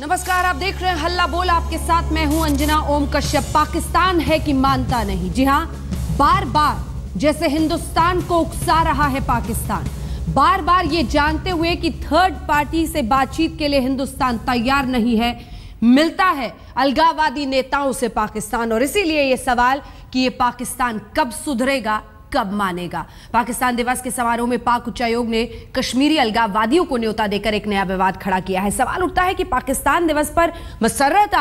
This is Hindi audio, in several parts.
नमस्कार, आप देख रहे हैं हल्ला बोल। आपके साथ मैं हूं अंजना ओम कश्यप। पाकिस्तान है कि मानता नहीं। जी हां, बार बार जैसे हिंदुस्तान को उकसा रहा है पाकिस्तान, बार बार ये जानते हुए कि थर्ड पार्टी से बातचीत के लिए हिंदुस्तान तैयार नहीं है, मिलता है अलगाववादी नेताओं से पाकिस्तान। और इसीलिए ये सवाल कि ये पाकिस्तान कब सुधरेगा, कब मानेगा। पाकिस्तान दिवस के समारोह में पाक उच्चायोग ने कश्मीरी अलगाववादियों को न्योता देकर एक नया विवाद खड़ा किया है। सवाल उठता है कि पाकिस्तान दिवस पर मसर्रत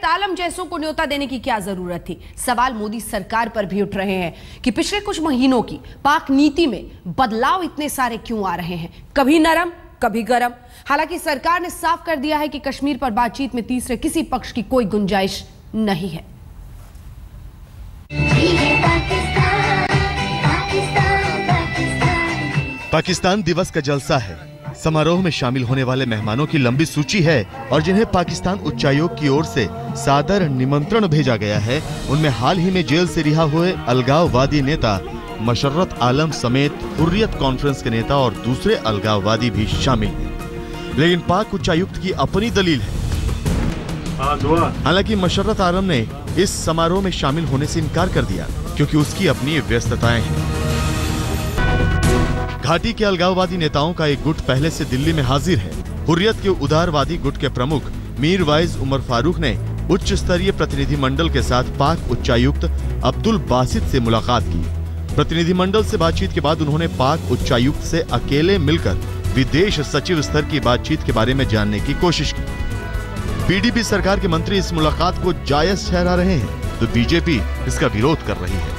आलम जैसों को न्योता देने की क्या जरूरत थी। सवाल मोदी सरकार पर भी उठ रहे हैं कि पिछले कुछ महीनों की पाक नीति में बदलाव इतने सारे क्यों आ रहे हैं, कभी नरम कभी गरम। हालांकि सरकार ने साफ कर दिया है कि कश्मीर पर बातचीत में तीसरे किसी पक्ष की कोई गुंजाइश नहीं है। पाकिस्तान दिवस का जलसा है। समारोह में शामिल होने वाले मेहमानों की लंबी सूची है और जिन्हें पाकिस्तान उच्चायोग की ओर से सादर निमंत्रण भेजा गया है, उनमें हाल ही में जेल से रिहा हुए अलगाववादी नेता मसर्रत आलम समेत हुर्रियत कॉन्फ्रेंस के नेता और दूसरे अलगाववादी भी शामिल हैं। लेकिन पाक उच्चायुक्त की अपनी दलील है। हालांकि मसर्रत आलम ने इस समारोह में शामिल होने से इनकार कर दिया क्योंकि उसकी अपनी व्यस्तताएं हैं। घाटी के अलगाववादी नेताओं का एक गुट पहले से दिल्ली में हाजिर है। हुर्रियत के उदारवादी गुट के प्रमुख मीर वाइज उमर फारूक ने उच्च स्तरीय प्रतिनिधि मंडल के साथ पाक उच्चायुक्त अब्दुल बासित से मुलाकात की। प्रतिनिधि मंडल से बातचीत के बाद उन्होंने पाक उच्चायुक्त से अकेले मिलकर विदेश सचिव स्तर की बातचीत के बारे में जानने की कोशिश की। पीडीपी सरकार के मंत्री इस मुलाकात को जायज ठहरा रहे हैं तो बीजेपी इसका विरोध कर रही है।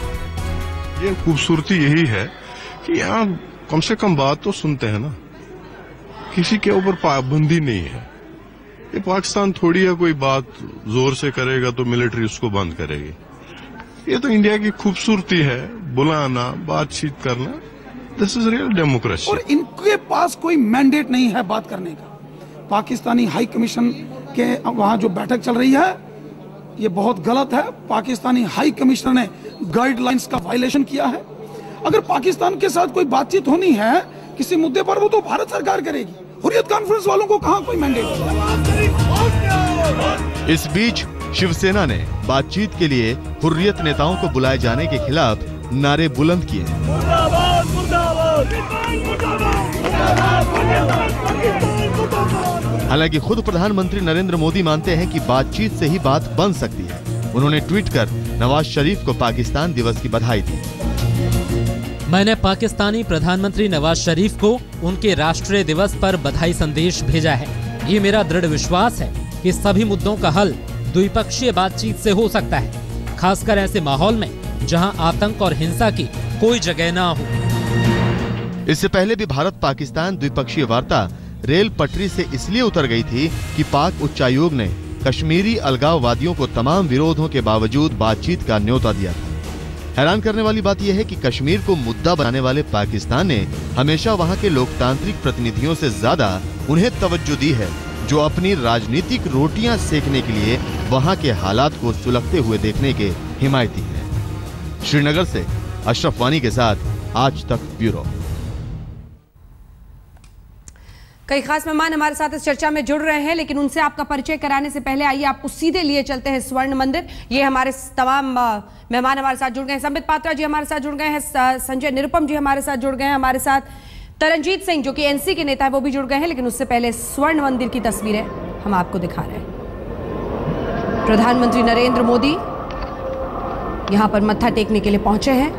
ये खूबसूरती यही है कि यहाँ कम से कम बात तो सुनते हैं ना, किसी के ऊपर पाबंदी नहीं है। ये पाकिस्तान थोड़ी है कोई बात जोर से करेगा तो मिलिट्री उसको बंद करेगी। ये तो इंडिया की खूबसूरती है, बुलाना, बातचीत करना। This is real democracy. और इनके पास कोई मैंडेट नहीं है बात करने का। पाकिस्तानी हाई कमीशन के वहां जो बैठक चल रही है, ये बहुत गलत है। पाकिस्तानी हाई कमिश्नर ने गाइडलाइंस का वायलेशन किया है। अगर पाकिस्तान के साथ कोई बातचीत होनी है किसी मुद्दे पर, वो तो भारत सरकार करेगी। हुर्रियत कॉन्फ्रेंस वालों को कहां कोई मैंडेट है। इस बीच शिवसेना ने बातचीत के लिए हुर्रियत नेताओं को बुलाए जाने के खिलाफ नारे बुलंद किए। हालांकि खुद प्रधानमंत्री नरेंद्र मोदी मानते हैं कि बातचीत से ही बात बन सकती है। उन्होंने ट्वीट कर नवाज शरीफ को पाकिस्तान दिवस की बधाई दी। मैंने पाकिस्तानी प्रधानमंत्री नवाज शरीफ को उनके राष्ट्रीय दिवस पर बधाई संदेश भेजा है। ये मेरा दृढ़ विश्वास है कि सभी मुद्दों का हल द्विपक्षीय बातचीत से हो सकता है, खासकर ऐसे माहौल में जहां आतंक और हिंसा की कोई जगह ना हो। इससे पहले भी भारत पाकिस्तान द्विपक्षीय वार्ता रेल पटरी से इसलिए उतर गई थी कि पाक उच्चायोग ने कश्मीरी अलगाववादियों को तमाम विरोधों के बावजूद बातचीत का न्योता दिया था। हैरान करने वाली बात यह है कि कश्मीर को मुद्दा बनाने वाले पाकिस्तान ने हमेशा वहां के लोकतांत्रिक प्रतिनिधियों से ज्यादा उन्हें तवज्जो दी है, जो अपनी राजनीतिक रोटियां सेकने के लिए वहां के हालात को सुलगते हुए देखने के हिमायती हैं। श्रीनगर से अशरफ वानी के साथ आज तक ब्यूरो। कई खास मेहमान हमारे साथ इस चर्चा में जुड़ रहे हैं, लेकिन उनसे आपका परिचय कराने से पहले आइए आपको सीधे लिए चलते हैं स्वर्ण मंदिर। ये हमारे तमाम मेहमान हमारे साथ जुड़ गए हैं। संबित पात्रा जी हमारे साथ जुड़ गए हैं, संजय निरुपम जी हमारे साथ जुड़ गए हैं, हमारे साथ तरनजीत सिंह जो कि एनसी के नेता है वो भी जुड़ गए हैं। लेकिन उससे पहले स्वर्ण मंदिर की तस्वीरें हम आपको दिखा रहे हैं। प्रधानमंत्री नरेंद्र मोदी यहां पर मत्था टेकने के लिए पहुंचे हैं।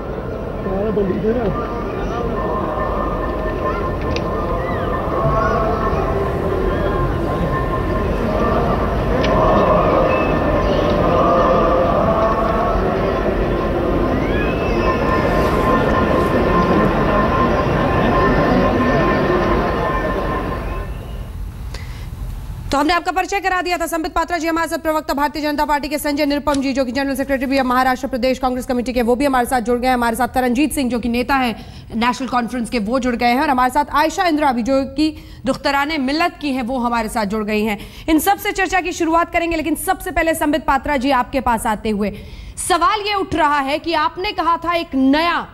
तो हमने आपका परिचय करा दिया था। संबित पात्रा जी हमारे साथ, प्रवक्ता भारतीय जनता पार्टी के, संजय निरुपम जी जो कि जनरल सेक्रेटरी भी है महाराष्ट्र प्रदेश कांग्रेस कमेटी के, वो भी हमारे साथ जुड़ गए हैं। हमारे साथ तरनजीत सिंह जो कि नेता है नेशनल कॉन्फ्रेंस के, वो जुड़ गए हैं। और हमारे साथ आयशा इंदिरा भी जो कि दुख्तराने मिल्लत की हैं, वो हमारे साथ जुड़ गई हैं। इन सब से चर्चा की शुरुआत करेंगे, लेकिन सबसे पहले संबित पात्रा जी आपके पास आते हुए सवाल ये उठ रहा है कि आपने कहा था एक नया,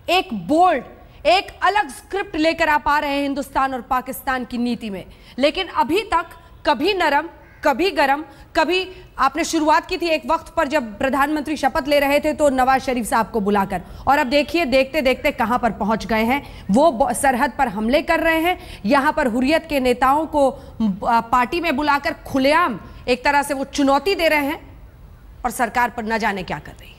एक बोल्ड, एक अलग स्क्रिप्ट लेकर आप आ रहे हैं हिंदुस्तान और पाकिस्तान की नीति में, लेकिन अभी तक कभी नरम, कभी गरम, कभी आपने शुरुआत की थी एक वक्त पर जब प्रधानमंत्री शपथ ले रहे थे तो नवाज शरीफ साहब को बुलाकर, और अब देखिए देखते देखते कहां पर पहुंच गए हैं। वो सरहद पर हमले कर रहे हैं, यहां पर हुर्रियत के नेताओं को पार्टी में बुलाकर खुलेआम एक तरह से वो चुनौती दे रहे हैं, और सरकार पर न जाने क्या कर रही है।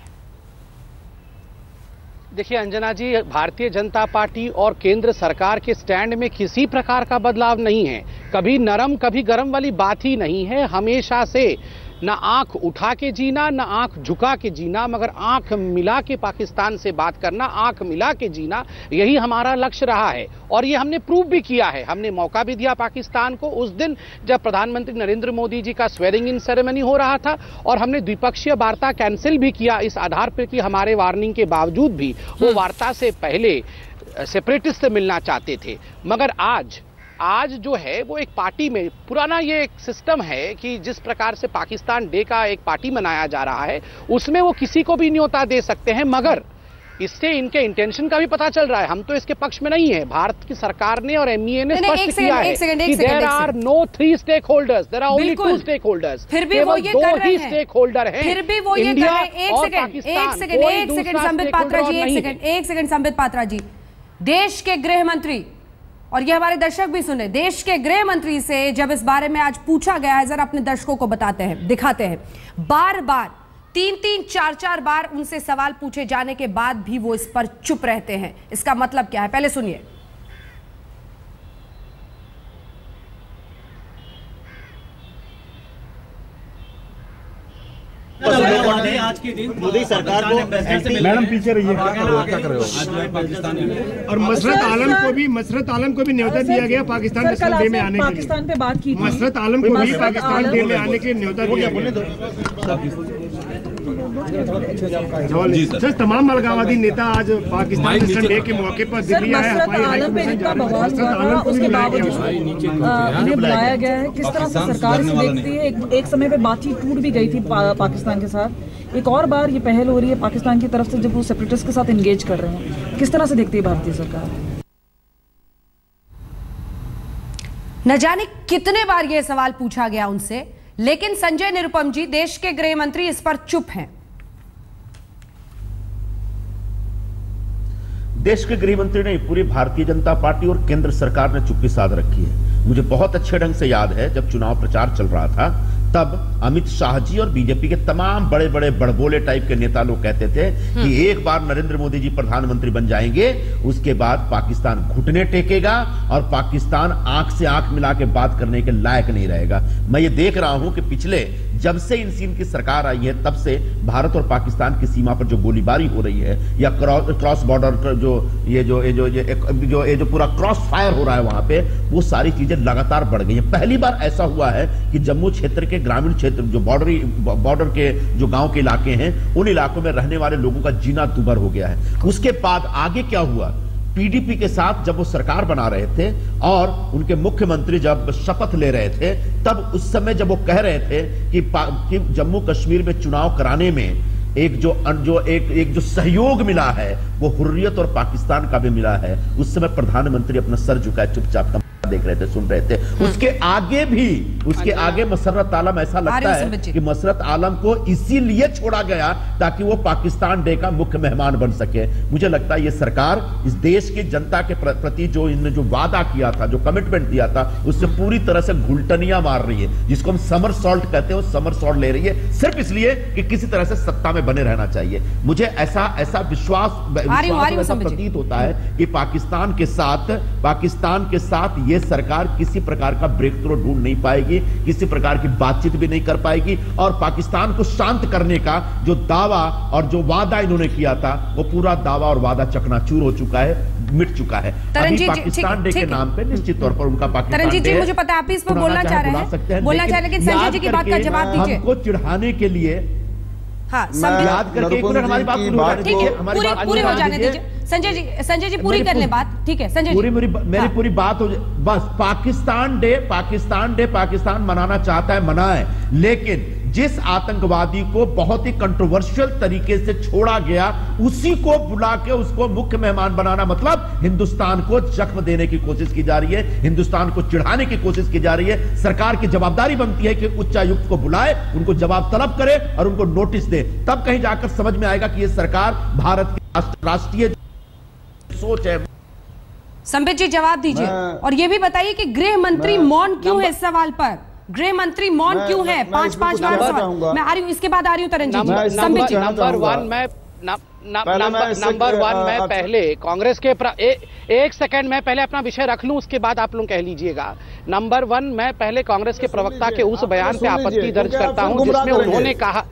देखिए अंजना जी, भारतीय जनता पार्टी और केंद्र सरकार के स्टैंड में किसी प्रकार का बदलाव नहीं है। कभी नरम कभी गरम वाली बात ही नहीं है। हमेशा से न आंख उठा के जीना, न आंख झुका के जीना, मगर आंख मिला के पाकिस्तान से बात करना, आंख मिला के जीना, यही हमारा लक्ष्य रहा है। और ये हमने प्रूव भी किया है। हमने मौका भी दिया पाकिस्तान को उस दिन जब प्रधानमंत्री नरेंद्र मोदी जी का स्वेरिंग इन सेरेमनी हो रहा था, और हमने द्विपक्षीय वार्ता कैंसिल भी किया इस आधार पर कि हमारे वार्निंग के बावजूद भी वो वार्ता से पहले सेपरेटिस्ट से मिलना चाहते थे। मगर आज जो है वो एक पार्टी में पुराना ये एक सिस्टम है कि जिस प्रकार से पाकिस्तान डे का एक पार्टी मनाया जा रहा है, उसमें वो किसी को भी न्योता दे सकते हैं। मगर इससे इनके इंटेंशन का भी पता चल रहा है। हम तो इसके पक्ष में नहीं है। भारत की सरकार ने और MEA ने स्पष्ट किया है कि there are no 3 stakeholders, there are only 2 stakeholders. फिर भी वो ये कर रहे हैं, स्टेक होल्डर हैं, फिर भी वो ये कर रहे हैं। एक सेकंड संबित पात्रा जी, एक सेकंड संबित पात्रा जी। देश के गृह मंत्री, और ये हमारे दर्शक भी सुने, देश के गृह मंत्री से जब इस बारे में आज पूछा गया है, जरा अपने दर्शकों को बताते हैं, दिखाते हैं। बार बार 3-3, 4-4 बार उनसे सवाल पूछे जाने के बाद भी वो इस पर चुप रहते हैं। इसका मतलब क्या है, पहले सुनिए। आज के दिन मोदी सरकार को मैडम पीछे रहिए, क्या कर रहे हो? और मसरत आलम को भी न्योता दिया गया पाकिस्तान नेशनल डे में आने के लिए। पाकिस्तान पे बात की, मसरत आलम को भी पाकिस्तान डे में आने के लिए न्योता दिया गया। सर, तमाम अलगाववादी नेता आज पाकिस्तान नेशनल डे के मौके पर दिल्ली आए। उसके बावजूद उन्हें बुलाया गया है। किस तरह से सरकार इसे देखती है? एक समय पे बातचीत टूट भी गई थी पाकिस्तान के साथ, एक और बार ये पहल हो रही है पाकिस्तान की तरफ से जब वो सेपरेटिस्ट के साथ एंगेज कर रहे हैं। किस तरह से देखती है भारतीय सरकार? न जाने कितने बार यह सवाल पूछा गया उनसे, लेकिन संजय निरुपम जी, देश के गृह मंत्री, इस पर चुप हैं। देश के गृह मंत्री ने, पूरी भारतीय जनता पार्टी और केंद्र सरकार ने चुप्पी साध रखी है। मुझे बहुत अच्छे ढंग से याद है जब चुनाव प्रचार चल रहा था, तब अमित शाह जी और बीजेपी के तमाम बड़े बड़े बड़बोले टाइप के नेता लोग कहते थे कि एक बार नरेंद्र मोदी जी प्रधानमंत्री बन जाएंगे, उसके बाद पाकिस्तान घुटने टेकेगा और पाकिस्तान आंख से आंख मिला के बात करने के लायक नहीं रहेगा। मैं ये देख रहा हूं कि पिछले जब से इन की सरकार आई है तब से भारत और पाकिस्तान की सीमा पर जो गोलीबारी हो रही है या क्रॉस बॉर्डर जो पूरा क्रॉस फायर हो रहा है वहां पे, वो सारी चीजें लगातार बढ़ गई हैं। पहली बार ऐसा हुआ है कि जम्मू क्षेत्र के ग्रामीण क्षेत्र जो बॉर्डर के जो गांव के इलाके हैं, उन इलाकों में रहने वाले लोगों का जीना दुभर हो गया है। उसके बाद आगे क्या हुआ, पीडीपी के साथ जब वो सरकार बना रहे थे और उनके मुख्यमंत्री जब शपथ ले रहे थे, तब उस समय जब वो कह रहे थे कि जम्मू कश्मीर में चुनाव कराने में एक जो सहयोग मिला है वो हुर्रियत और पाकिस्तान का भी मिला है, उस समय प्रधानमंत्री अपना सर झुकाए चुपचाप देख रहे थे, सुन रहे थे। उसके आगे मसरत आलम, ऐसा लगता है कि मसरत आलम को इसीलिए छोड़ा गया ताकि वो पाकिस्तान डे का मुख्य मेहमान बन सके। मुझे लगता है ये सरकार इस देश की जनता के प्रति जो इन्होंने जो वादा किया था, जो कमिटमेंट दिया था, उससे पूरी तरह से घुलटनियां मार रही है, जिसको हम समर सॉल्ट कहते हैं, वो समर सॉल्ट ले रही है सिर्फ इसलिए कि किसी तरह से सत्ता में बने रहना चाहिए। मुझे ऐसा विश्वास प्रतीत होता है कि पाकिस्तान के साथ ये सरकार किसी प्रकार का ब्रेक थ्रू ढूंढ नहीं पाएगी, किसी प्रकार की बातचीत भी नहीं कर पाएगी, और पाकिस्तान को शांत करने का जो दावा और जो वादा इन्होंने किया था, वो पूरा दावा और वादा चकनाचूर हो चुका है, मिट चुका है। अभी पाकिस्तान डे के नाम पे निश्चित तौर पर उनका पाकिस्तान डे, मुझे पता है आप इस पर बोलना चाह रहे हैं, लेकिन संजय जी की बात का जवाब दीजिए। हमको चिढ़ाने के लिए याद करके हमारी बात पूरी हो जाने दीजिए। संजय जी पूरी कर ले बात, ठीक है संजय जी, मेरी पूरी बात हो जाए बस। पाकिस्तान डे पाकिस्तान मनाना चाहता है, मनाए, लेकिन जिस आतंकवादी को बहुत ही कंट्रोवर्शियल तरीके से छोड़ा गया उसी को बुला के उसको मुख्य मेहमान बनाना, मतलब हिंदुस्तान को जख्म देने की कोशिश की जा रही है, हिंदुस्तान को चिढ़ाने की कोशिश की जा रही है। सरकार की जवाबदारी बनती है कि उच्चायुक्त को बुलाए, उनको जवाब तलब करे और उनको नोटिस दे, तब कहीं जाकर समझ में आएगा कि यह सरकार भारत की राष्ट्रीय सोच है। संबित जी जवाब दीजिए और यह भी बताइए कि गृह मंत्री मौन क्यों है इस सवाल पर? गृह मंत्री मौन क्यों है? 5-5 बार सवाल मैं आ रही हूं, इसके बाद आ रही हूं तरनजीत जी। संबित जी नंबर वन मैं पहले कांग्रेस के एक सेकंड में पहले अपना विषय रख लूं, उसके बाद आप लोग कह लीजिएगा। नंबर 1 मैं पहले कांग्रेस के प्रवक्ता के उस बयान पे आपत्ति दर्ज करता हूं जिसमें उन्होंने कहा।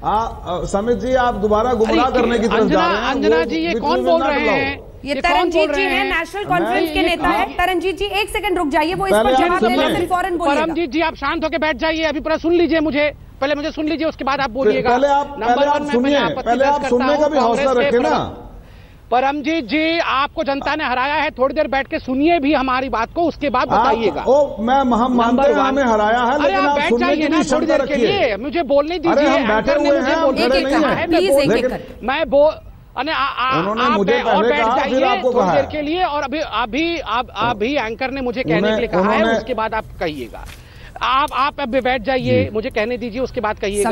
समित जी आप दोबारा गुमराह करने की तरफ जा रहे हैं। अंजना जी ये कौन बोल रहे हैं? ये तरनजीत जी हैं, नेशनल कॉन्फ्रेंस के नेता है। तरनजीत जी एक सेकंड रुक जाइए, वो इस पर जवाब देने से फौरन बोलिएगा। परमजीत जी आप शांत होकर बैठ जाइए, अभी पूरा सुन लीजिए मुझे, पहले मुझे सुन लीजिए उसके बाद आप बोलिएगा। पहले आप सुनिए, पहले आप सुनने का भी हौसला रखें ना। परमजीत जी आपको जनता ने हराया है, थोड़ी देर बैठ के सुनिए भी हमारी बात को, उसके बाद बताइएगा। हम मानते हैं हमें हराया है, लेकिन आप बैठ जाइए ना थोड़ी देर के लिए, मुझे बोलने दीजिए। हम बैठे हुए हैं, मैं आप और बैठ जाइए थोड़ी देर के लिए, और अभी एंकर ने मुझे कहने के लिए कहा है, उसके बाद आप कहिएगा। आप अब बैठ जाइए, मुझे कहने दीजिए, उसके बाद कहिएगा।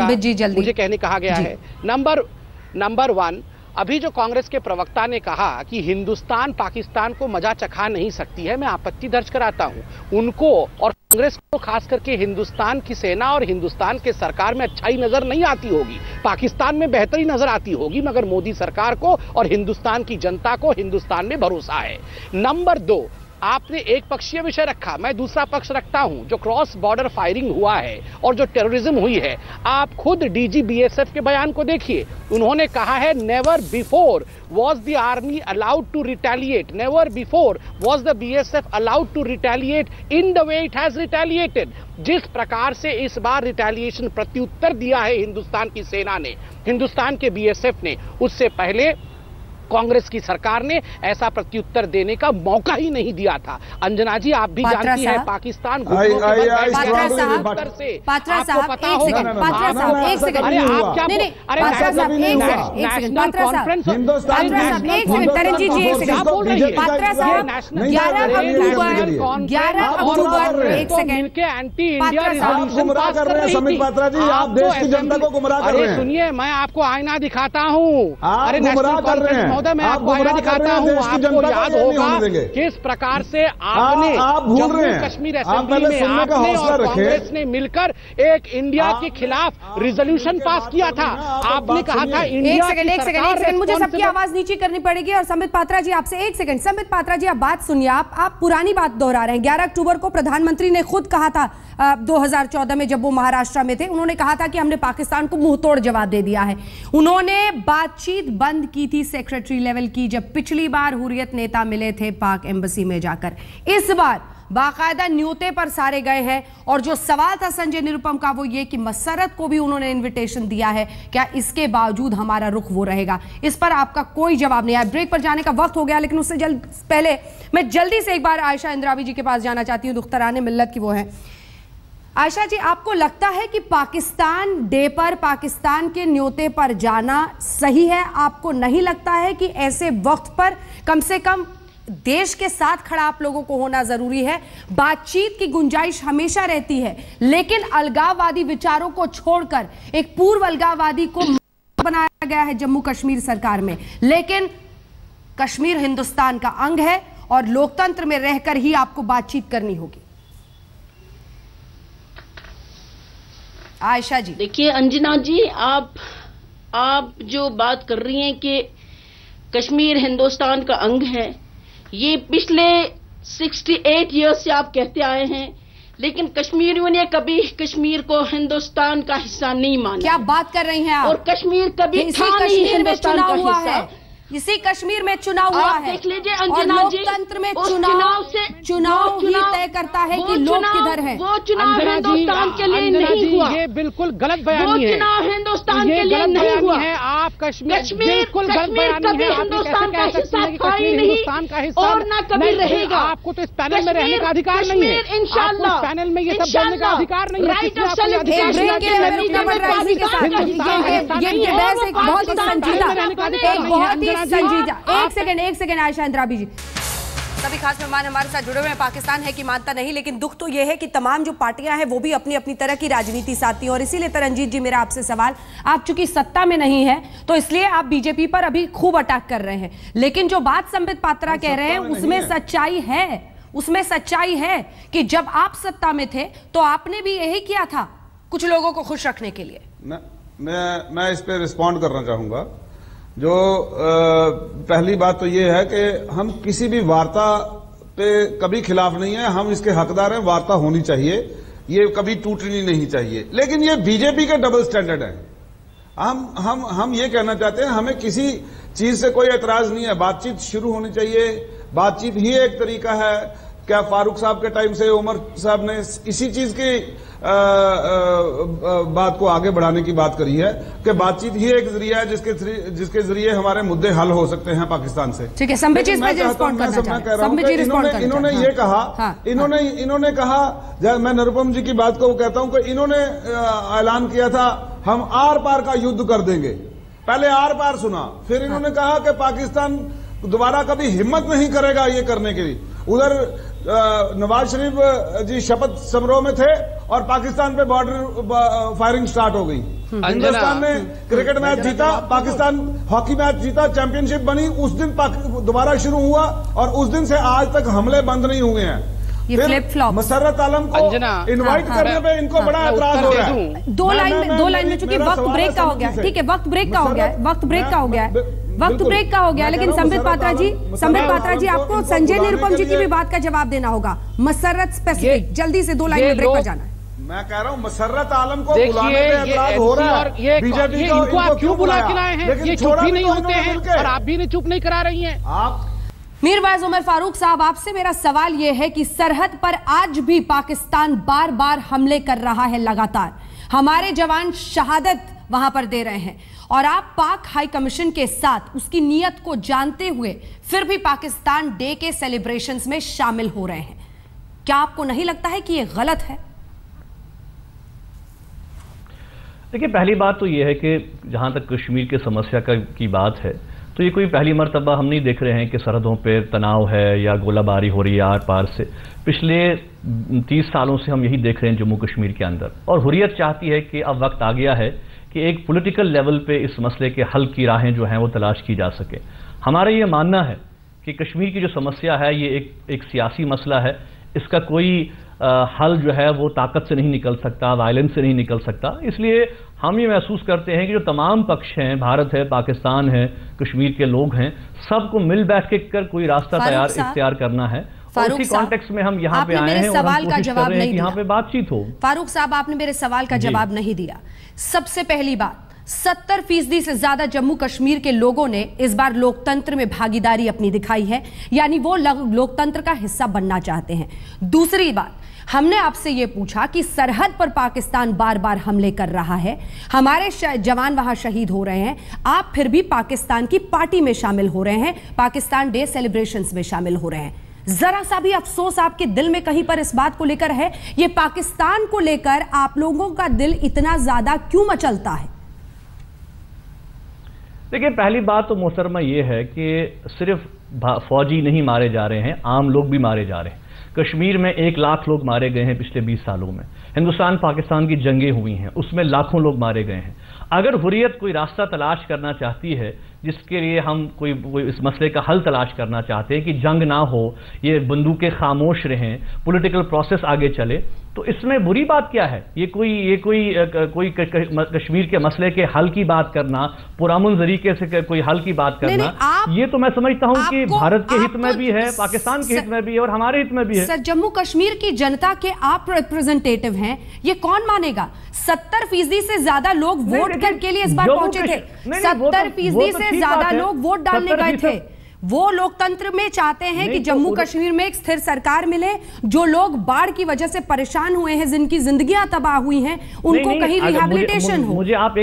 मुझे कहने कहा गया है। नंबर 1 अभी जो कांग्रेस के प्रवक्ता ने कहा कि हिंदुस्तान पाकिस्तान को मजा चखा नहीं सकती है, मैं आपत्ति दर्ज कराता हूं। उनको और कांग्रेस को खास करके हिंदुस्तान की सेना और हिंदुस्तान के सरकार में अच्छाई नजर नहीं आती होगी, पाकिस्तान में बेहतरी नजर आती होगी, मगर मोदी सरकार को और हिंदुस्तान की जनता को हिंदुस्तान में भरोसा है। नंबर 2 आपने एक पक्षीय विषय रखा, मैं दूसरा पक्ष रखता हूं। जो क्रॉस बॉर्डर फायरिंग हुआ है और जो टेररिज्म हुई है, आप खुद डीजी बीएसएफ के बयान को देखिए। उन्होंने कहा है never before was the army allowed to retaliate, never before was the BSF allowed to retaliate in the way it has retaliated। जिस प्रकार से इस बार रिटेलिएशन प्रत्युत्तर दिया है हिंदुस्तान की सेना ने, हिंदुस्तान के बीएसएफ ने, उससे पहले कांग्रेस की सरकार ने ऐसा प्रत्युत्तर देने का मौका ही नहीं दिया था। अंजना जी आप भी जानती हैं पाकिस्तान पात्रा साहब एक सेकंड, अरे आप क्या, अरे नेशनल कॉन्फ्रेंस, तरनजीत जी एक सेकंड, पात्रा साहब 11 अक्टूबर एक सेकंड के एंटी इंडिया रिजोल्यूशन पास कर रही थी। पात्रा जी आप देश की जनता को गुमराह कर रहे हैं। सुनिए मैं आपको आईना दिखाता हूँ, अरे नेशनल कॉन्फ्रेंस महोदय मैं आपको आईना दिखाता हूँ, आपको याद होगा किस प्रकार से आपने जम्मू कश्मीर असेंबली में आपने और कांग्रेस ने मिलकर एक इंडिया के खिलाफ रिजोल्यूशन पास किया था। आपने कहा था इंडिया एक सेकंड मुझे सबकी आवाज नीचे करनी पड़ेगी। और संबित पात्रा जी आपसे एक सेकंड, संबित पात्रा जी आप बात सुनिए, आप पुरानी बात दोहरा रहे हैं। 11 अक्टूबर को प्रधानमंत्री ने खुद कहा था 2014 में जब वो महाराष्ट्र में थे, उन्होंने कहा था कि हमने पाकिस्तान को मुंहतोड़ जवाब दे दिया है। उन्होंने बातचीत बंद की थी सेक्रेटरी लेवल की, जब पिछली बार हुर्रियत नेता मिले थे पाक एम्बेसी में जाकर। इस बार बाकायदा न्योते पर सारे गए हैं। और जो सवाल था संजय निरुपम का वो ये कि मसरत को भी उन्होंने इनविटेशन दिया है, क्या इसके बावजूद हमारा रुख वो रहेगा? इस पर आपका कोई जवाब नहीं आया। ब्रेक पर जाने का वक्त हो गया, लेकिन उससे पहले मैं जल्दी से एक बार आयशा इंद्रावी जी के पास जाना चाहती हूँ, दुख्तराने मिल्लत की वो है। आयशा जी आपको लगता है कि पाकिस्तान डे पर पाकिस्तान के न्योते पर जाना सही है? आपको नहीं लगता है कि ऐसे वक्त पर कम से कम देश के साथ खड़ा आप लोगों को होना जरूरी है? बातचीत की गुंजाइश हमेशा रहती है, लेकिन अलगाववादी विचारों को छोड़कर एक पूर्व अलगाववादी को बनाया गया है जम्मू कश्मीर सरकार में, लेकिन कश्मीर हिंदुस्तान का अंग है और लोकतंत्र में रहकर ही आपको बातचीत करनी होगी। आयशा जी देखिए, अंजना जी आप जो बात कर रही हैं कि कश्मीर हिंदुस्तान का अंग है, ये पिछले 68 ईयर्स से आप कहते आए हैं, लेकिन कश्मीरियों ने कभी कश्मीर को हिंदुस्तान का हिस्सा नहीं माना। क्या बात कर रही हैं आप? और कश्मीर कभी था नहीं हिंदुस्तान का हिस्सा। इसी कश्मीर में चुनाव हुआ है देख लीजिए और लोकतंत्र में चुनाव ही तय करता है कि लोग किधर है। वो चुनाव हिंदुस्तान के लिए नहीं हुआ। ये बिल्कुल गलत बयानी है। वो चुनाव हिंदुस्तान के लिए नहीं हुआ है। आप कश्मीर कभी हिंदुस्तान का हिस्सा था ही नहीं और न कभी रहेगा। आपको तो इस पैनल में रहने का अधिकार नहीं है। इंशाल्लाह पैनल में ये सब बोलने का अधिकार नहीं है। राइट ऑफ सेल्फ बहुत ही संजीदा एक सेकंड आयशा इंद्राबी जी। सभी खास मेहमान हमारे साथ जुड़े हुए हैं। पाकिस्तान है कि मानता नहीं, लेकिन दुख तो यह है कि तमाम जो पार्टियां हैं वो भी अपनी अपनी तरह की राजनीति साथी हैं। और इसीलिए तरनजीत जी मेरा आपसे सवाल, आप चूंकि सत्ता में नहीं है तो इसलिए आप बीजेपी पर अभी खूब अटैक कर रहे हैं, लेकिन जो बात संबित पात्रा कह रहे हैं उसमें सच्चाई है कि जब आप सत्ता में थे तो आपने भी यही किया था कुछ लोगों को खुश रखने के लिए। मैं इस पे रिस्पॉन्ड करना चाहूंगा। जो पहली बात तो ये है कि हम किसी भी वार्ता पे कभी खिलाफ नहीं है, हम इसके हकदार हैं। वार्ता होनी चाहिए, ये कभी टूटनी नहीं चाहिए, लेकिन ये बीजेपी के डबल स्टैंडर्ड है। हम ये कहना चाहते हैं, हमें किसी चीज से कोई एतराज नहीं है। बातचीत शुरू होनी चाहिए, बातचीत ही एक तरीका है। क्या फारूक साहब के टाइम से उमर साहब ने इसी चीज की बात को आगे बढ़ाने की बात करी है कि बातचीत ही एक जरिया है जिसके जरिए हमारे मुद्दे हल हो सकते हैं पाकिस्तान से। ठीक है, संबित जी इस पर रिस्पॉन्ड करना चाहते हैं। इन्होंने कहा, मैं निरुपम जी की बात को कहता हूं कि इन्होंने ऐलान किया था हम आर पार का युद्ध कर देंगे। पहले आर पार सुना, फिर इन्होंने कहा कि पाकिस्तान दोबारा कभी हिम्मत नहीं करेगा ये करने के लिए। उधर नवाज शरीफ जी शपथ समारोह में थे और पाकिस्तान पे बॉर्डर फायरिंग स्टार्ट हो गई। हिंदुस्तान ने क्रिकेट मैच जीता, पाकिस्तान हॉकी मैच जीता, चैंपियनशिप बनी, उस दिन दोबारा शुरू हुआ और उस दिन से आज तक हमले बंद नहीं हुए हैं। मसर्रत आलम को इनवाइट करने पे इनको बड़ा एतराज हो रहा है। दो लाइन में चूंकि वक्त ब्रेक का हो गया, ठीक है, वक्त ब्रेक का हो गया, लेकिन संबित पात्रा जी आपको संजय निरुपम जी की भी बात का जवाब देना होगा। मसर्रत स्पेसिफिक जल्दी से 2 लाइन में ब्रेक पर जाना है। मैं कह रहा हूँ मसर्रत आलम को बुलाने पे एतराज हो रहा है। बीजेपी को आप क्यों बुला के लाए हैं? ये चुप ही नहीं होते हैं और आप भी चुप नहीं करा रही हैं। आप मीरवाइज उमर फारूक साहब, आपसे मेरा सवाल यह है कि सरहद पर आज भी पाकिस्तान बार बार हमले कर रहा है लगातार। हमारे जवान शहादत वहां पर दे रहे हैं और आप पाक हाई कमीशन के साथ उसकी नीयत को जानते हुए फिर भी पाकिस्तान डे के सेलिब्रेशंस में शामिल हो रहे हैं। क्या आपको नहीं लगता है कि यह गलत है? देखिए, पहली बात तो यह है कि जहां तक कश्मीर की समस्या की बात है तो ये कोई पहली मर्तबा हम नहीं देख रहे हैं कि सरहदों पे तनाव है या गोलाबारी हो रही है आर पार से। पिछले 30 सालों से हम यही देख रहे हैं जम्मू कश्मीर के अंदर, और हुर्रियत चाहती है कि अब वक्त आ गया है कि एक पॉलिटिकल लेवल पे इस मसले के हल की राहें जो हैं वो तलाश की जा सके। हमारा ये मानना है कि कश्मीर की जो समस्या है ये एक सियासी मसला है। इसका कोई हल जो है वो ताकत से नहीं निकल सकता, वायलेंस से नहीं निकल सकता। इसलिए हम ये महसूस करते हैं कि जो तमाम पक्ष हैं, भारत है, पाकिस्तान है, कश्मीर के लोग हैं, सबको मिल बैठ के कर कोई रास्ता इख्तियार करना है। और उसी कॉन्टेक्स्ट में हम यहाँ पे आए हैं और हम कोशिश कर रहे हैं कि यहाँ पे बातचीत हो। फारूक साहब, आपने मेरे सवाल का जवाब नहीं दिया। सबसे पहली बात, 70% से ज्यादा जम्मू कश्मीर के लोगों ने इस बार लोकतंत्र में भागीदारी अपनी दिखाई है, यानी वो लोकतंत्र का हिस्सा बनना चाहते हैं। दूसरी बात, हमने आपसे ये पूछा कि सरहद पर पाकिस्तान बार बार हमले कर रहा है, हमारे जवान वहां शहीद हो रहे हैं, आप फिर भी पाकिस्तान की पार्टी में शामिल हो रहे हैं, पाकिस्तान डे सेलिब्रेशंस में शामिल हो रहे हैं। जरा सा भी अफसोस आपके दिल में कहीं पर इस बात को लेकर है? ये पाकिस्तान को लेकर आप लोगों का दिल इतना ज्यादा क्यों मचलता है? देखिए, पहली बात तो मोहतरमा ये है कि सिर्फ फौजी नहीं मारे जा रहे हैं, आम लोग भी मारे जा रहे हैं। कश्मीर में 1 लाख लोग मारे गए हैं पिछले 20 सालों में। हिंदुस्तान पाकिस्तान की जंगें हुई हैं, उसमें लाखों लोग मारे गए हैं। अगर हुर्रियत कोई रास्ता तलाश करना चाहती है जिसके लिए हम कोई इस मसले का हल तलाश करना चाहते हैं कि जंग ना हो, ये बंदूकें खामोश रहें, पॉलिटिकल प्रोसेस आगे चले, तो इसमें बुरी बात क्या है? ये कोई कश्मीर के मसले के हल की बात करना, पुरअमन तरीके से कोई हल की बात करना, ये तो मैं समझता हूं कि भारत के हित में भी है, पाकिस्तान के हित में भी है और हमारे हित में भी है। सर, जम्मू कश्मीर की जनता के आप रिप्रेजेंटेटिव हैं, ये कौन मानेगा? 70% से ज्यादा लोग वोट करके लिए इस बार पहुंचे थे। 70% से ज्यादा लोग वोट डालने गए थे। वो लोकतंत्र में चाहते हैं कि जम्मू कश्मीर में एक स्थिर सरकार मिले। जो लोग बाढ़ की वजह से परेशान हुए हैं, जिनकी जिंदगियां तबाह हुई हैं, उनको कहीं रिहैबिलिटेशन हो। मुझे आप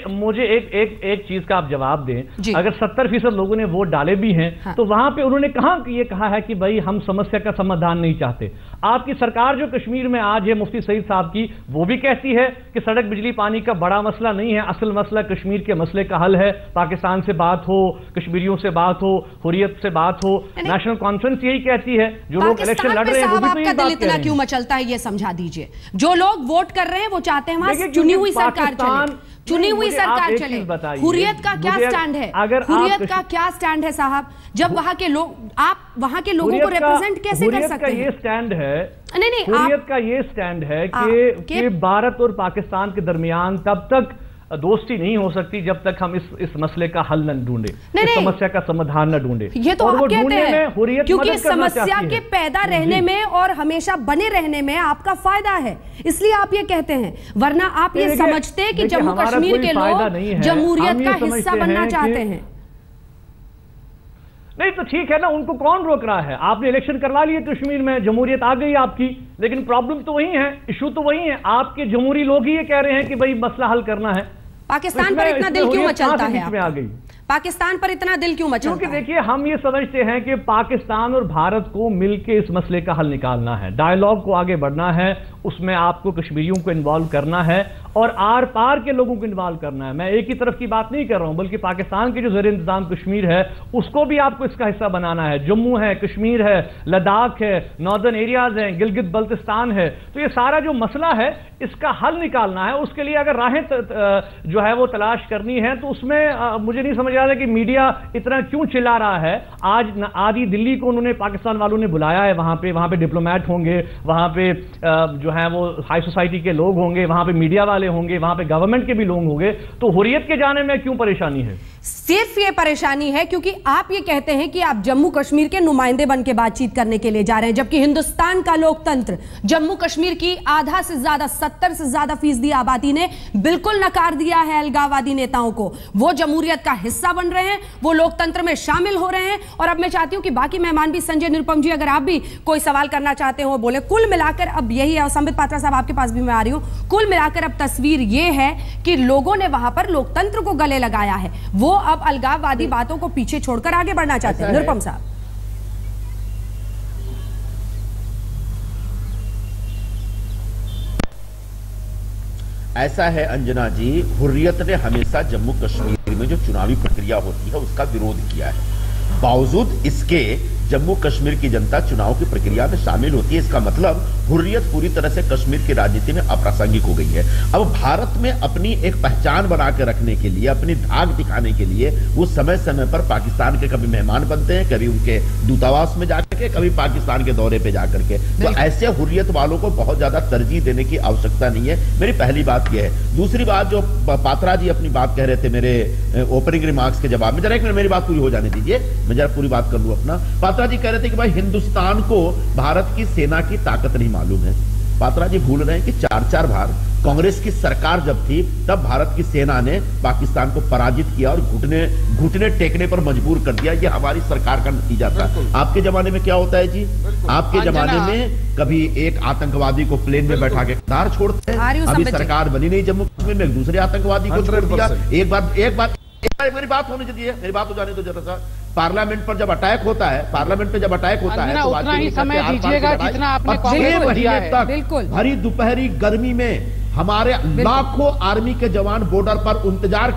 मुझे एक चीज का आप जवाब दें। अगर 70% लोगों ने वोट डाले भी हैं, हाँ। तो वहां पे उन्होंने ये कहा है कि भाई हम समस्या का समाधान नहीं चाहते। आपकी सरकार जो कश्मीर में आज है, मुफ्ती सईद साहब की, वो भी कहती है कि सड़क, बिजली, पानी का बड़ा मसला नहीं है, असल मसला कश्मीर के मसले का हल है। पाकिस्तान से बात हो, कश्मीरियों से बात हो, हुर्रियत से बात हो, नेशनल कॉन्फ्रेंस यही कहती है। जो लोग इलेक्शन लड़ रहे हैं, वो भी तो यही बात इतना क्यों मचलता है, ये समझा दीजिए। जो लोग वोट कर रहे हैं वो चाहते हैं वहां चुनी हुई सरकार चले, चुनी हुई सरकार चले। हुर्रियत का क्या स्टैंड है? हुर्रियत का क्या स्टैंड है साहब? जब वहां के लोग, आप वहां के लोगों को रिप्रेजेंट कैसे कर सकते हैं? ये स्टैंड है, नहीं, हुर्रियत का ये स्टैंड है कि भारत और पाकिस्तान के दरमियान तब तक दोस्ती नहीं हो सकती जब तक हम इस मसले का हल न ढूंढे, इस समस्या का समाधान न ढूंढे। ये तो आप कहते हैं क्योंकि समस्या के पैदा रहने में और हमेशा बने रहने में आपका फायदा है, इसलिए आप ये कहते हैं। वरना आप ये समझते हैं कि जम्मू कश्मीर के लोग जमहूरियत का हिस्सा बनना चाहते हैं। नहीं तो ठीक है ना, उनको कौन रोक रहा है? आपने इलेक्शन करवा लिए कश्मीर में, जमहूरियत आ गई आपकी, लेकिन प्रॉब्लम तो वही है, इशू तो वही है। आपके जमहूरी लोग ही ये कह रहे हैं कि भाई मसला हल करना है। पाकिस्तान पर इतना दिल क्यों मचलता है? आ गई पाकिस्तान पर इतना दिल क्यों मचलता है? क्योंकि देखिए, हम ये समझते हैं कि पाकिस्तान और भारत को मिलकर इस मसले का हल निकालना है, डायलॉग को आगे बढ़ना है, उसमें आपको कश्मीरियों को इन्वॉल्व करना है और आर पार के लोगों को इन्वॉल्व करना है। मैं एक ही तरफ की बात नहीं कर रहा हूं, बल्कि पाकिस्तान के जो ज़ेर इंतजाम कश्मीर है उसको भी आपको इसका हिस्सा बनाना है। जम्मू है, कश्मीर है, लद्दाख है, नॉर्दर्न एरियाज हैं, गिलगित बल्तिस्तान है। तो ये सारा जो मसला है इसका हल निकालना है। उसके लिए अगर राहें जो है वो तलाश करनी है, तो उसमें मुझे नहीं समझ आ रहा कि मीडिया इतना क्यों चिल्ला रहा है। आज आधी दिल्ली को उन्होंने, पाकिस्तान वालों ने बुलाया है, वहां पे डिप्लोमेट होंगे, वहां पे जो है वो हाई सोसाइटी के लोग होंगे, वहां पे मीडिया वाले होंगे, वहां पे गवर्नमेंट के भी लोग होंगे। तो हुर्रियत के जाने में क्यों परेशानी है? सिर्फ ये परेशानी है क्योंकि आप ये कहते हैं कि आप जम्मू कश्मीर के नुमाइंदे बन के बातचीत करने के लिए जा रहे हैं, जबकि हिंदुस्तान का लोकतंत्र, जम्मू कश्मीर की आधा से ज्यादा 70 से ज्यादा फीसदी आबादी ने बिल्कुल नकार दिया है अलगाववादी नेताओं को। वो जमहूरियत का हिस्सा बन रहे हैं, वो लोकतंत्र में शामिल हो रहे हैं। और अब मैं चाहती हूं कि बाकी मेहमान भी, संजय, निरुपम जी, अगर आप भी कोई सवाल करना चाहते हो बोले। कुल मिलाकर अब यही है, संबित पात्रा साहब आपके पास भी मैं आ रही हूं, कुल मिलाकर अब तस्वीर यह है कि लोगों ने वहां पर लोकतंत्र को गले लगाया है। वो अब अलगाववादी बातों को पीछे छोड़कर आगे बढ़ना चाहते हैं। निरुपम साहब, ऐसा है अंजना जी, हुर्रियत ने हमेशा जम्मू कश्मीर में जो चुनावी प्रक्रिया होती है उसका विरोध किया है। बावजूद इसके जम्मू कश्मीर की जनता चुनाव की प्रक्रिया में शामिल होती है। इसका मतलब हुर्रियत पूरी तरह से कश्मीर की राजनीति में अप्रासंगिक हो गई है। अब भारत में अपनी एक पहचान बना के रखने के लिए, अपनी धाक दिखाने के लिए वो समय समय पर पाकिस्तान के कभी मेहमान बनते हैं, कभी उनके दूतावास में जाकर के, कभी पाकिस्तान के दौरे पे जाकर के। तो ऐसे हुर्रियत वालों को बहुत ज्यादा तरजीह देने की आवश्यकता नहीं है। मेरी पहली बात यह है। दूसरी बात, जो पात्रा जी अपनी बात कह रहे थे मेरे ओपनिंग रिमार्क्स के जवाब में, जरा एक मिनट मेरी बात पूरी हो जाने दीजिए, मैं जरा पूरी बात कर लूं अपना। पात्रा जी कह रहे थे कि भाई हिंदुस्तान को भारत की सेना की ताकत नहीं मालूम है। पात्रा जी भूल रहे हैं कि 4-4 बार कांग्रेस की सरकार जब थी तब भारत की सेना ने पाकिस्तान को पराजित किया और घुटने टेकने पर मजबूर कर दिया। ये हमारी सरकार का नतीजा था। आपके जमाने में क्या होता है जी? आपके जमाने में कभी एक आतंकवादी को प्लेन में बैठा के धार छोड़ते हैं। अभी सरकार बनी नहीं जम्मू कश्मीर में, एक दूसरे आतंकवादी को छोड़ दिया। एक बार मेरी बात होने दीजिए, मेरी बात हो जाने दो जरा सा। पार्लियामेंट पर जब अटैक होता है, पार्लियामेंट पे जब अटैक होता है तो उतना ही समय दीजिएगा जितना आपने कांग्रेस को दिया है। बिल्कुल भरी दोपहरी गर्मी में हमारे लाखों आर्मी के जवान बॉर्डर पर इंतजार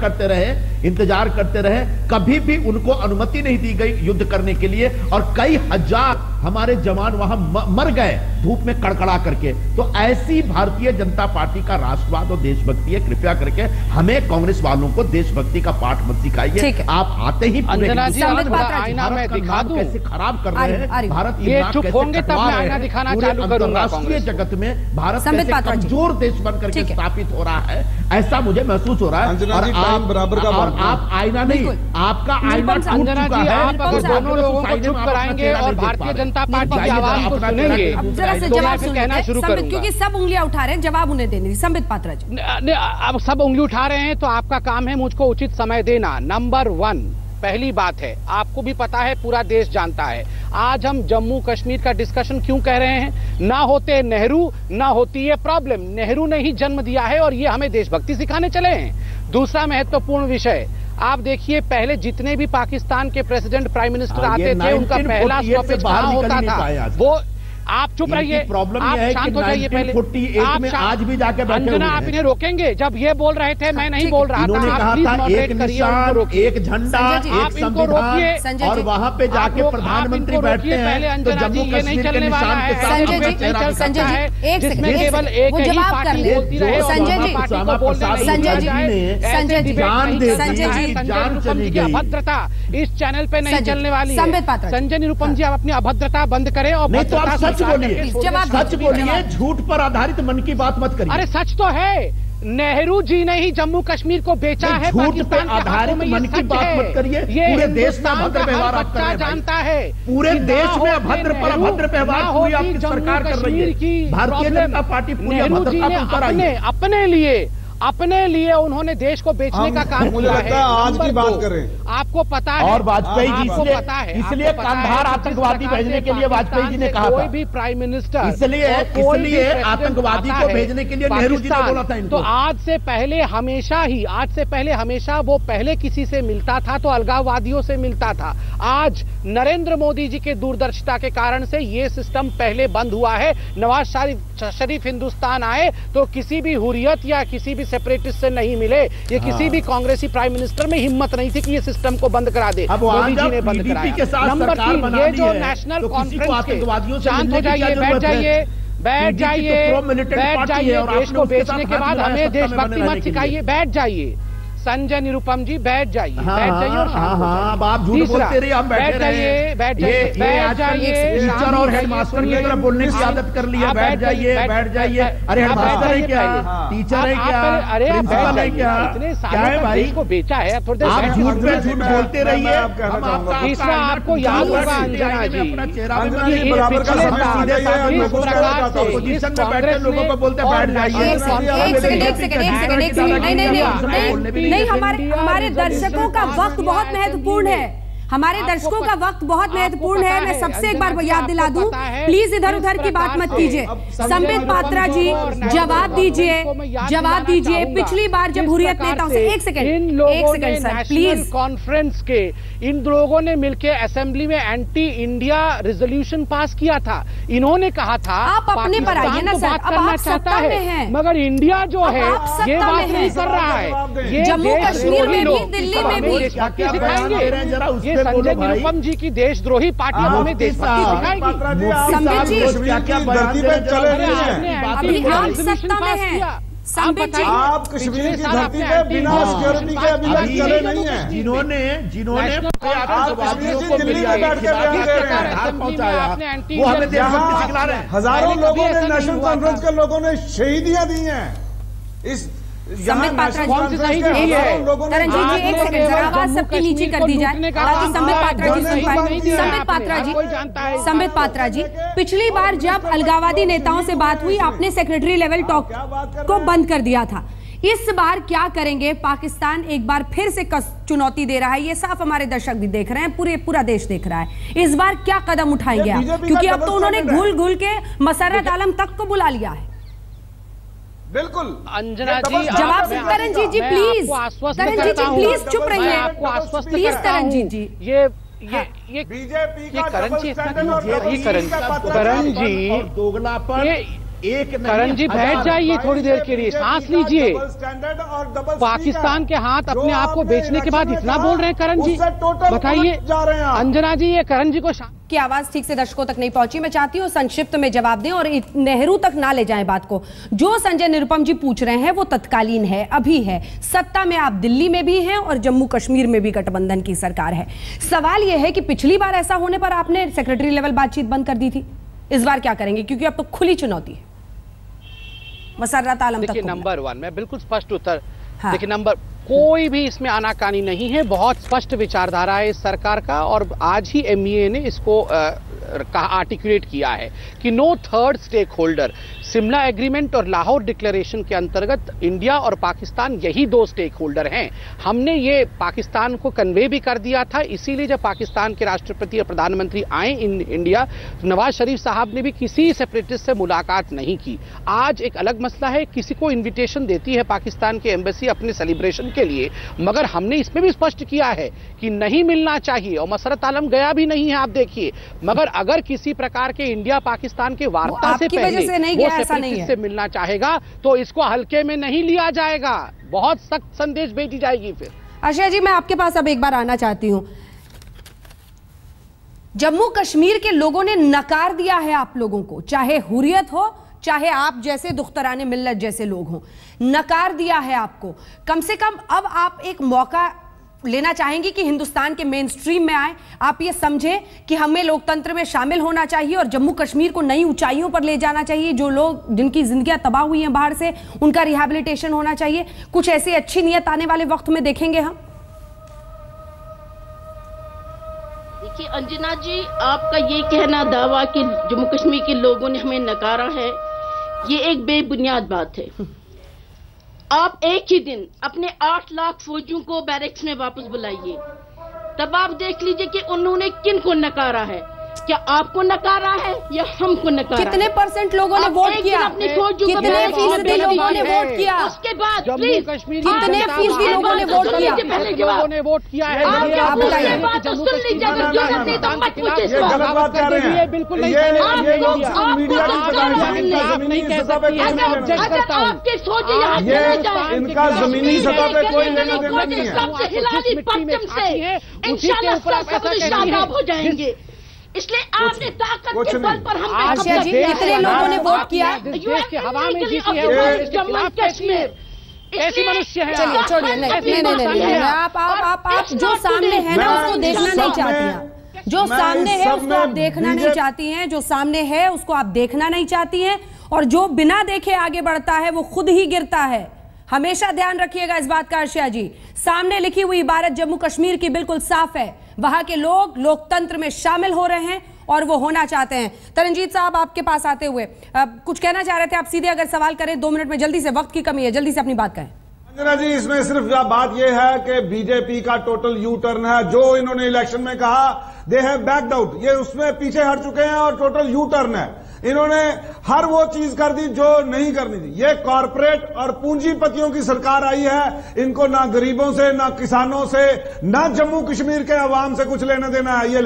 करते रहे। कभी भी उनको अनुमति नहीं दी गई युद्ध करने के लिए और कई हजार हमारे जवान वहां मर गए धूप में कड़कड़ा करके। तो ऐसी भारतीय जनता पार्टी का राष्ट्रवाद और देशभक्ति है। कृपया करके हमें कांग्रेस वालों को देशभक्ति का पाठ मत सिखाइए। आप आते ही कैसे खराब कर रहे हैं, भारत चुप होंगे तब मैं आईना दिखाना चालू करूंगा। अंतरराष्ट्रीय जगत में भारत कैसे कमजोर देश बनकर करके स्थापित हो रहा है, ऐसा मुझे महसूस हो रहा है। और आप आईना नहीं, आपका आईना टूट चुका है। आप अगर दोनों लोगों को चुप कराएंगे और भारतीय जनता पार्टी की आवाज को सुनेंगे, जरा से जवाब कहना शुरू करूंगा, क्योंकि सब उंगलियां उठा रहे हैं, जवाब उन्हें देने। संबित पात्रा जी, अब सब उंगली उठा रहे हैं तो आपका काम है मुझको उचित समय देना। नंबर 1 पहली बात है, आपको भी पता है, पूरा देश जानता है, आज हम जम्मू कश्मीर का डिस्कशन क्यों कह रहे हैं। ना होते नेहरू, ना होती ये प्रॉब्लम। नेहरू ने ही जन्म दिया है और ये हमें देशभक्ति सिखाने चले हैं। दूसरा महत्वपूर्ण विषय, आप देखिए पहले जितने भी पाकिस्तान के प्रेसिडेंट प्राइम मिनिस्टर आते थे, उनका पहला स्टॉपेज कहां होता था। वो आप चुप रहिए, आप शांत हो जाइए पहले। आप आज भी जाके अंजना, आप इन्हें रोकेंगे? जब ये बोल रहे थे मैं नहीं बोल रहा था, आप प्लीज मॉडरेट करिए। एक झंडा, एक संविधान, और वहां पे जाके प्रधानमंत्री बैठते हैं, तो जम्मू कश्मीर के निशान के साथ संजय जी जिसमें केवल एक ही पार्टी बोलती रहे। जान चली गई। अभद्रता इस चैनल पे नहीं चलने वाली है। संजय निरुपम जी, आप अपनी अभद्रता बंद करें और सच बोलिए, झूठ पर आधारित मन की बात मत करिए। अरे सच तो है, नेहरू जी ने ही जम्मू कश्मीर को बेचा है। झूठ पर आधारित मन की बात मत करिए। पूरे देश में अभद्र व्यवहार आप कर रहे हैं, जानता है। पूरे देश में अभद्र पर अभद्र व्यवहार पूरी आपकी सरकार कर रही है। भारतीय जनता पार्टी पूरी अभद्रता पर उतर आई है। अपने लिए उन्होंने देश को बेचने का काम किया है। आज की बात करें, आपको पता है, और वाजपेयी जी इसलिए कंधार आतंकवादी भेजने के लिए वाजपेयी जी ने कहा था, कोई भी प्राइम मिनिस्टर इसलिए आतंकवादी को भेजने के लिए नेहरू जी ने बोला था इनको। तो आज से पहले हमेशा वो पहले किसी से मिलता था तो अलगाववादियों से मिलता था। आज नरेंद्र मोदी जी के दूरदर्शिता के कारण से ये सिस्टम पहले बंद हुआ है। नवाज शरीफ हिंदुस्तान आए तो किसी भी हुर्रियत या किसी भी सेपरेटिस्ट से नहीं मिले। ये किसी भी कांग्रेसी प्राइम मिनिस्टर में हिम्मत नहीं थी कि ये सिस्टम को बंद करा दे। मोदी जी ने बंद कराया। नंबर 3, ये जो नेशनल कॉन्फ्रेंस के, शांत हो जाइए, बैठ जाइए। देश को बेचने के बाद हमें देशभक्ति मत सिखाइए। बैठ जाइए संजय निरुपम जी, बैठ जाइए। आप झूठ बोलते रहिए, हम बैठ जाइए। टीचर और हेडमास्टर की तरह बोलने की आदत कर ली है। बैठ जाइए। अरे हेडमास्टर है क्या, टीचर है क्या, प्रिंसिपल है क्या है भाई? को बेचा है। आप झूठ पे झूठ बोलते रहिए। तीसरा, आपको याद होगा अंजना जी, अपोजिशन में बैठे लोगों को बोलते बैठ जाइए। नहीं, हमारे दर्शकों का वक्त बहुत महत्वपूर्ण है। हमारे दर्शकों का वक्त बहुत महत्वपूर्ण है। मैं सबसे एक बार याद दिला दूं, प्लीज इधर उधर की बात मत कीजिए। संबित पात्रा जी, जवाब दीजिए। पिछली बार जब हुर्रियत नेताओं से एक सेकंड सर प्लीज, कॉन्फ्रेंस के इन लोगों ने मिलकर असेंबली में एंटी इंडिया रेजोल्यूशन पास किया था। इन्होंने कहा था आप अपने पर आइए ना सर, अब आप सत्ता में हैं, मगर इंडिया जो है ये बात नहीं कर रहा है। जम्मू कश्मीर में भी, दिल्ली में भी सिखाएंगे। संजय निरुपम जी की देशद्रोही पार्टी हमें देशभक्ति सिखाएगी। संबित जी, अभी आप सत्ता में हैं। संबित जी, आप कश्मीर की धरती पे बिना सिक्योरिटी के अभी तक चले नहीं है। जिन्होंने आतंकवादियों को पहुंचाया, वो हमें देशभक्ति सिखला रहे हैं। हजारों लोगों ने, नेशनल कॉन्फ्रेंस के लोगों ने शहीदियां दी हैं। इस संबित पात्रा जी, तरनजीत जी एक सेकंड जरा आवाज सबकी नीचे कर दी जाए ताकि संबित पात्रा जी सुन पाए। संबित पात्रा जी, पिछली बार जब अलगाववादी नेताओं से बात हुई, आपने सेक्रेटरी लेवल टॉक को बंद कर दिया था। इस बार क्या करेंगे? पाकिस्तान एक बार फिर से चुनौती दे रहा है, ये साफ हमारे दर्शक भी देख रहे हैं, पूरा देश देख रहा है। इस बार क्या कदम उठाएंगे आप? क्योंकि अब तो उन्होंने घुल के मसर्रत आलम तक को बुला लिया है। बिल्कुल अंजना जी, जवाब से तरनजीत जी प्लीज, तरनजीत जी प्लीज चुप रहिए, प्लीज तरनजीत जी। ये बीजेपी का करण जी, दोगलापन करण जी बैठ जाइए थोड़ी देर के लिए, सांस लीजिए। पाकिस्तान के हाथ अपने आप को बेचने के बाद इतना बोल रहे हैं करण जी, बताइए अंजना जी, ये करण जी को की आवाज ठीक से दर्शकों तक नहीं पहुंची। मैं चाहती हूँ संक्षिप्त में जवाब दें और नेहरू तक ना ले जाएं बात को। जो संजय निरुपम जी पूछ रहे हैं वो तत्कालीन है, अभी है। सत्ता में आप दिल्ली में भी हैं और जम्मू कश्मीर में भी गठबंधन की सरकार है। सवाल यह है कि पिछली बार ऐसा होने पर आपने सेक्रेटरी लेवल बातचीत बंद कर दी थी, इस बार क्या करेंगे? क्योंकि अब तो खुली चुनौती है। मसर्रत आलम तक? देखिए, नंबर 1 मैं बिल्कुल स्पष्ट उत्तर, देखिए नंबर कोई भी इसमें आनाकानी नहीं है, बहुत स्पष्ट विचारधारा है इस सरकार का, और आज ही MEA ने इसको आर्टिकुलेट किया है कि no third stakeholder. Shimla agreement और लाहौर डिक्लेरेशन के अंतर्गत इंडिया और पाकिस्तान यही 2 स्टेक होल्डर हैं। हमने ये पाकिस्तान को कन्वे भी कर दिया था, इसीलिए जब पाकिस्तान के राष्ट्रपति और प्रधानमंत्री आए इंडिया, नवाज शरीफ साहब ने भी किसी सेपरेटिस्ट से मुलाकात नहीं की। आज एक अलग मसला है, किसी को इन्विटेशन देती है पाकिस्तान की एम्बेसी अपने सेलिब्रेशन के लिए, मगर हमने इसमें भी स्पष्ट किया है कि नहीं मिलना चाहिए, और मसरत आलम गया भी नहीं है, आप देखिए। मगर अगर किसी प्रकार के इंडिया पाकिस्तान के वार्ता से पहले से मिलना चाहेगा तो इसको हल्के में नहीं लिया जाएगा, बहुत सख्त संदेश भेजी जाएगी। फिर आशिया जी, मैं आपके पास अब एक बार आना चाहती हूं। जम्मू कश्मीर के लोगों ने नकार दिया है आप लोगों को, चाहे हुर्रियत हो, चाहे आप जैसे दुख्तराने मिल्लत जैसे लोग हों, नकार दिया है आपको। कम से कम अब आप एक मौका लेना चाहेंगे कि हिंदुस्तान के मेन स्ट्रीम में आए, आप ये समझें कि हमें लोकतंत्र में शामिल होना चाहिए और जम्मू कश्मीर को नई ऊंचाइयों पर ले जाना चाहिए। जो लोग जिनकी जिंदगियां तबाह हुई हैं बाहर से, उनका रिहैबिलिटेशन होना चाहिए। कुछ ऐसी अच्छी नियत आने वाले वक्त में देखेंगे हम? देखिए अंजना जी, आपका ये कहना दावा कि जम्मू कश्मीर के लोगों ने हमें नकारा है, ये एक बेबुनियाद बात है। आप एक ही दिन अपने 8 लाख फौजियों को बैरक्स में वापस बुलाइए, तब आप देख लीजिए कि उन्होंने किन को नकारा है। क्या आपको नकारा है या हमको नकारा? कितने % लोगों ने वोट किया? कितने फीसदी लोगों ने वोट किया? उसके बाद जम्मू कश्मीर कितने फीसदी लोगों ने वोट किया? लोगों ने वोट किया है। आप बताइए। बिल्कुल इनका जमीनी सतह पे कोई लेना देना नहीं है। हो जाएंगे, इसलिए आपने ताकत के बल पर हम आशिया जी, कितने लोगों ने वोट किया? हवा में जीती है जम्मू कश्मीर ऐसी मनुष्य है। चलिए छोड़िए, नहीं, आप जो सामने है ना उसको देखना नहीं चाहती हैं, जो सामने है उसको आप देखना नहीं चाहती हैं, जो सामने है उसको आप देखना नहीं चाहती हैं, और जो बिना देखे आगे बढ़ता है वो खुद ही गिरता है। हमेशा ध्यान रखिएगा इस बात का आशिया जी। सामने लिखी हुई इबारत जम्मू कश्मीर की बिल्कुल साफ है, वहां के लोग लोकतंत्र में शामिल हो रहे हैं और वो होना चाहते हैं। तरनजीत साहब, आपके पास आते हुए कुछ कहना चाह रहे थे आप? सीधे अगर सवाल करें 2 मिनट में, जल्दी से, वक्त की कमी है, जल्दी से अपनी बात कहें। अंजना जी, इसमें सिर्फ बात यह है कि बीजेपी का टोटल यू टर्न है। जो इन्होंने इलेक्शन में कहा दे हैव बैक्ड आउट, ये उसमें पीछे हट चुके हैं और टोटल यू टर्न है। इन्होंने हर वो चीज कर दी जो नहीं करनी थी। ये कॉरपोरेट और पूंजीपतियों की सरकार आई है, इनको ना गरीबों से, ना किसानों से, ना जम्मू कश्मीर के अवाम से कुछ लेना देना है। ये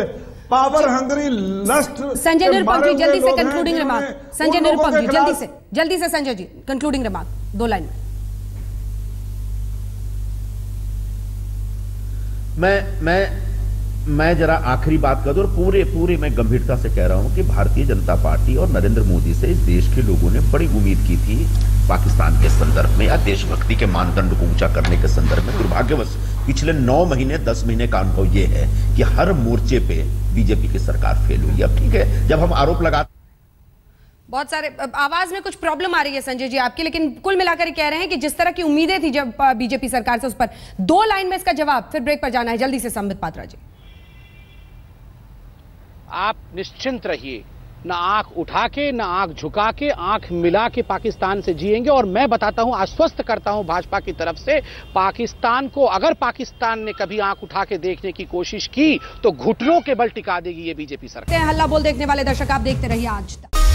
power hungry lust. Sanjay Nirupam ji, जल्दी से कंक्लूडिंग रिमार्क। संजय निरुपम जी, जल्दी से Sanjay ji, concluding remark 2 line में। मैं जरा आखिरी बात कर दूं, और पूरे मैं गंभीरता से कह रहा हूं कि भारतीय जनता पार्टी और नरेंद्र मोदी से इस देश के लोगों ने बड़ी उम्मीद की थी पाकिस्तान के संदर्भ में या देशभक्ति के मानदंड को ऊंचा करने के संदर्भ में। दुर्भाग्यवश पिछले 9 महीने 10 महीने का अनुभव यह है कि हर मोर्चे पे बीजेपी की सरकार फेल हुई। अब ठीक है, जब हम आरोप लगाते, बहुत सारे आवाज में कुछ प्रॉब्लम आ रही है संजय जी आपकी, लेकिन कुल मिलाकर कह रहे हैं कि जिस तरह की उम्मीदें थी जब बीजेपी सरकार से, उस पर 2 लाइन में इसका जवाब, फिर ब्रेक पर जाना है। जल्दी से संबित पात्रा जी। आप निश्चिंत रहिए, ना आंख उठा के, ना आंख झुका के, आंख मिला के पाकिस्तान से जिएंगे। और मैं बताता हूं, आश्वस्त करता हूं भाजपा की तरफ से, पाकिस्तान को अगर पाकिस्तान ने कभी आंख उठा के देखने की कोशिश की तो घुटनों के बल टिका देगी ये बीजेपी सरकार। हल्ला बोल देखने वाले दर्शक, आप देखते रहिए आज तक।